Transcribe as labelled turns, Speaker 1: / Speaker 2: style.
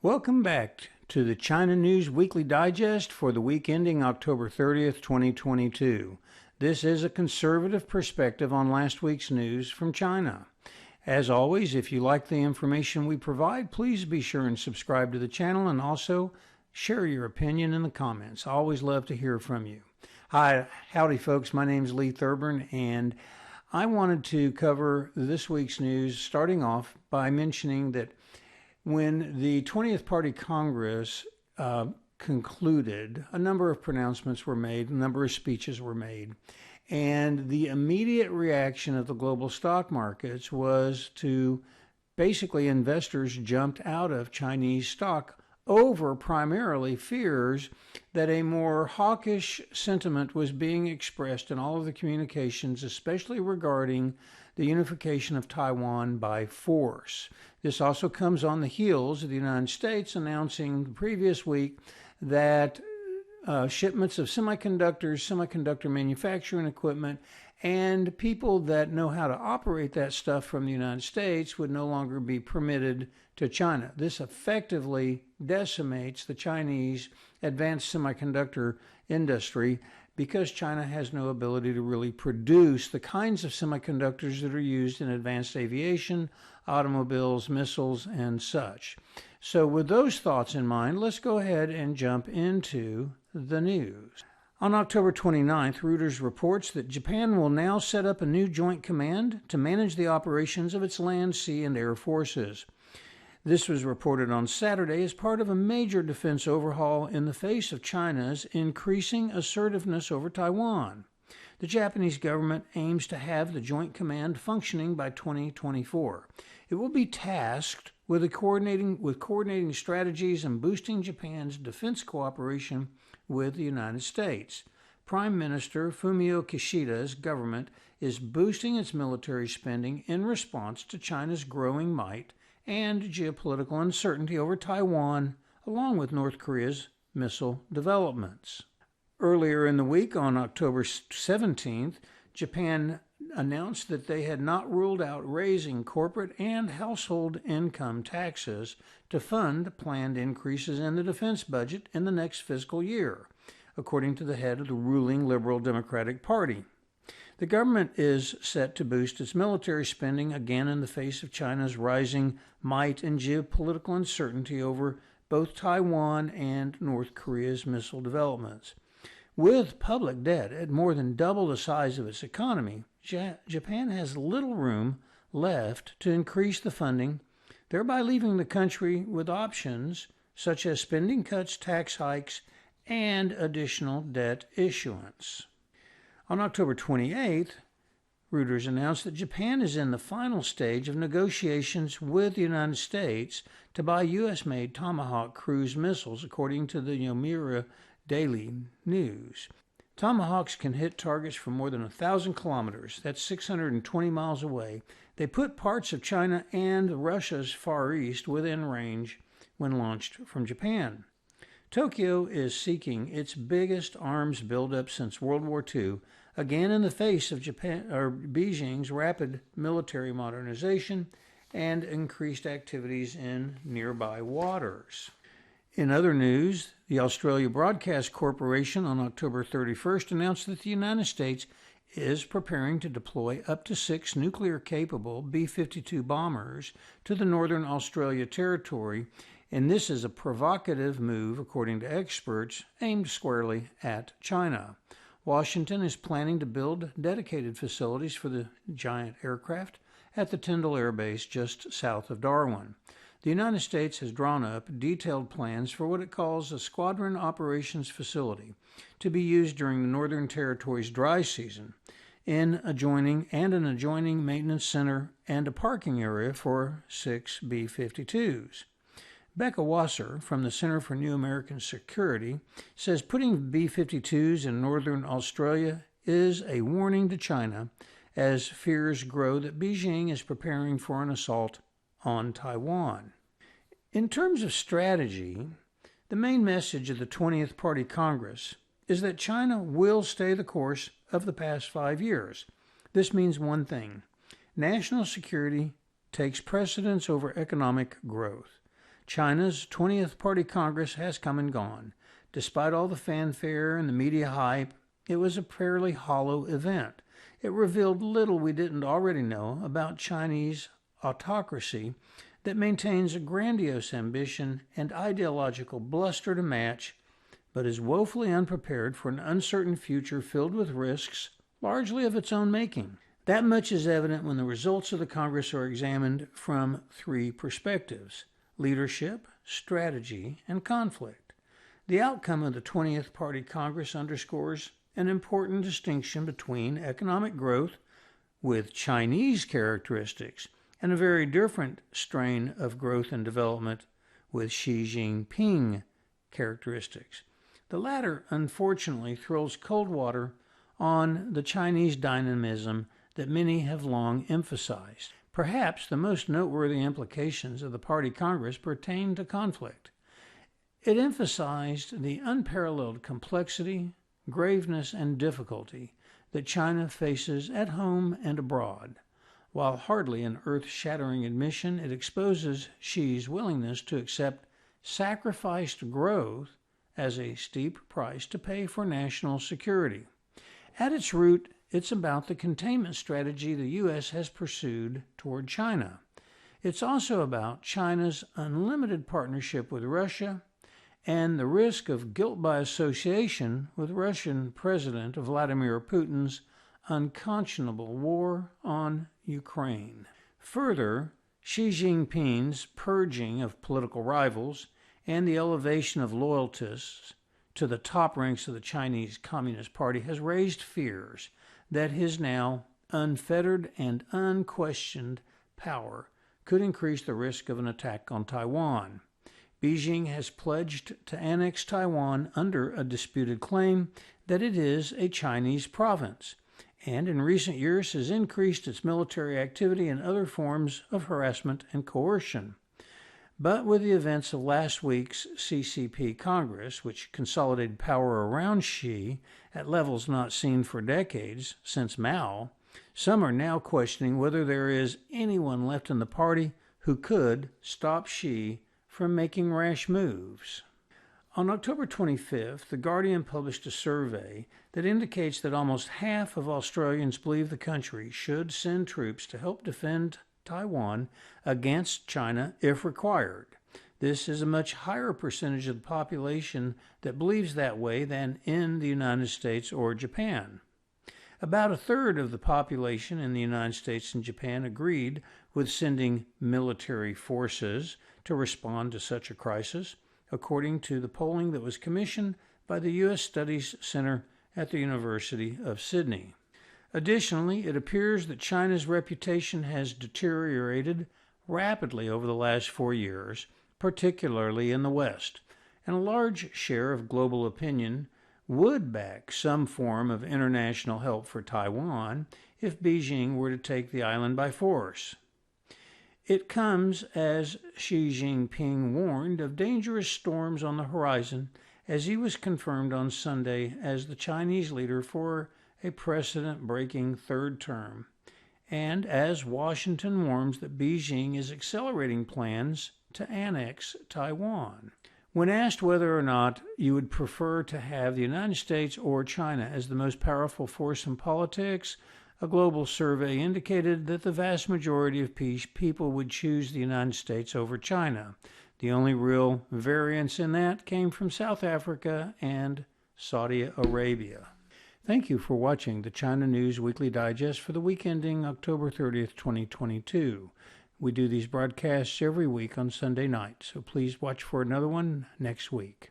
Speaker 1: Welcome back to the China News Weekly Digest for the week ending October 30th, 2022. This is a conservative perspective on last week's news from China. As always, if you like the information we provide, please be sure and subscribe to the channel and also share your opinion in the comments. I always love to hear from you. Hi, howdy folks, my name is Lee Thurburn and I wanted to cover this week's news starting off by mentioning that when the 20th Party Congress concluded, a number of pronouncements were made, a number of speeches were made, and the immediate reaction of the global stock markets was to basically investors jumped out of Chinese stock over primarily fears that a more hawkish sentiment was being expressed in all of the communications, especially regarding the unification of Taiwan by force. This also comes on the heels of the United States announcing the previous week that shipments of semiconductor manufacturing equipment, and people that know how to operate that stuff from the United States would no longer be permitted to China. This effectively decimates the Chinese advanced semiconductor industry because China has no ability to really produce the kinds of semiconductors that are used in advanced aviation, automobiles, missiles, and such. So with those thoughts in mind, let's go ahead and jump into the news. On October 29th, Reuters reports that Japan will now set up a new joint command to manage the operations of its land, sea, and air forces. This was reported on Saturday as part of a major defense overhaul in the face of China's increasing assertiveness over Taiwan. The Japanese government aims to have the Joint Command functioning by 2024. It will be tasked with coordinating strategies and boosting Japan's defense cooperation with the United States. Prime Minister Fumio Kishida's government is boosting its military spending in response to China's growing might and geopolitical uncertainty over Taiwan, along with North Korea's missile developments. Earlier in the week, on October 17th, Japan announced that they had not ruled out raising corporate and household income taxes to fund planned increases in the defense budget in the next fiscal year, according to the head of the ruling Liberal Democratic Party. The government is set to boost its military spending again in the face of China's rising might and geopolitical uncertainty over both Taiwan and North Korea's missile developments. With public debt at more than double the size of its economy, Japan has little room left to increase the funding, thereby leaving the country with options such as spending cuts, tax hikes, and additional debt issuance. On October 28th, Reuters announced that Japan is in the final stage of negotiations with the United States to buy U.S.-made Tomahawk cruise missiles, according to the Yomiuri Daily News. Tomahawks can hit targets from more than 1,000 kilometers, that's 620 miles away. They put parts of China and Russia's Far East within range when launched from Japan. Tokyo is seeking its biggest arms buildup since World War II, again in the face of Beijing's rapid military modernization and increased activities in nearby waters. In other news, the Australia Broadcast Corporation on October 31st announced that the United States is preparing to deploy up to 6 nuclear-capable B-52 bombers to the Northern Australia Territory, and this is a provocative move, according to experts, aimed squarely at China. Washington is planning to build dedicated facilities for the giant aircraft at the Tyndall Air Base just south of Darwin. The United States has drawn up detailed plans for what it calls a squadron operations facility to be used during the Northern Territory's dry season, an adjoining maintenance center and a parking area for 6 B-52s. Becca Wasser from the Center for New American Security says putting B-52s in Northern Australia is a warning to China as fears grow that Beijing is preparing for an assault on Taiwan. In terms of strategy, the main message of the 20th Party Congress is that China will stay the course of the past 5 years. This means one thing: national security takes precedence over economic growth. China's 20th Party Congress has come and gone. Despite all the fanfare and the media hype, it was a fairly hollow event. It revealed little we didn't already know about Chinese autocracy that maintains a grandiose ambition and ideological bluster to match, but is woefully unprepared for an uncertain future filled with risks, largely of its own making. That much is evident when the results of the Congress are examined from three perspectives: leadership, strategy, and conflict. The outcome of the 20th Party Congress underscores an important distinction between economic growth with Chinese characteristics and a very different strain of growth and development with Xi Jinping characteristics. The latter, unfortunately, throws cold water on the Chinese dynamism that many have long emphasized. Perhaps the most noteworthy implications of the Party Congress pertain to conflict. It emphasized the unparalleled complexity, graveness, and difficulty that China faces at home and abroad. While hardly an earth-shattering admission, it exposes Xi's willingness to accept sacrificed growth as a steep price to pay for national security. At its root, it's about the containment strategy the U.S. has pursued toward China. It's also about China's unlimited partnership with Russia and the risk of guilt by association with Russian President Vladimir Putin's unconscionable war on Ukraine. Further, Xi Jinping's purging of political rivals and the elevation of loyalists to the top ranks of the Chinese Communist Party has raised fears that his now unfettered and unquestioned power could increase the risk of an attack on Taiwan. Beijing has pledged to annex Taiwan under a disputed claim that it is a Chinese province, and in recent years has increased its military activity and other forms of harassment and coercion. But with the events of last week's CCP Congress, which consolidated power around Xi at levels not seen for decades since Mao, some are now questioning whether there is anyone left in the party who could stop Xi from making rash moves. On October 25th, The Guardian published a survey that indicates that almost half of Australians believe the country should send troops to help defend Taiwan against China if required. This is a much higher percentage of the population that believes that way than in the United States or Japan. About a third of the population in the United States and Japan agreed with sending military forces to respond to such a crisis, according to the polling that was commissioned by the U.S. Studies Center at the University of Sydney. Additionally, it appears that China's reputation has deteriorated rapidly over the last 4 years, particularly in the West, and a large share of global opinion would back some form of international help for Taiwan if Beijing were to take the island by force. It comes as Xi Jinping warned of dangerous storms on the horizon as he was confirmed on Sunday as the Chinese leader for a precedent-breaking third term, and as Washington warns that Beijing is accelerating plans to annex Taiwan. When asked whether or not you would prefer to have the United States or China as the most powerful force in politics, a global survey indicated that the vast majority of people would choose the United States over China. The only real variance in that came from South Africa and Saudi Arabia. Thank you for watching the China News Weekly Digest for the week ending October 30th, 2022. We do these broadcasts every week on Sunday night, so please watch for another one next week.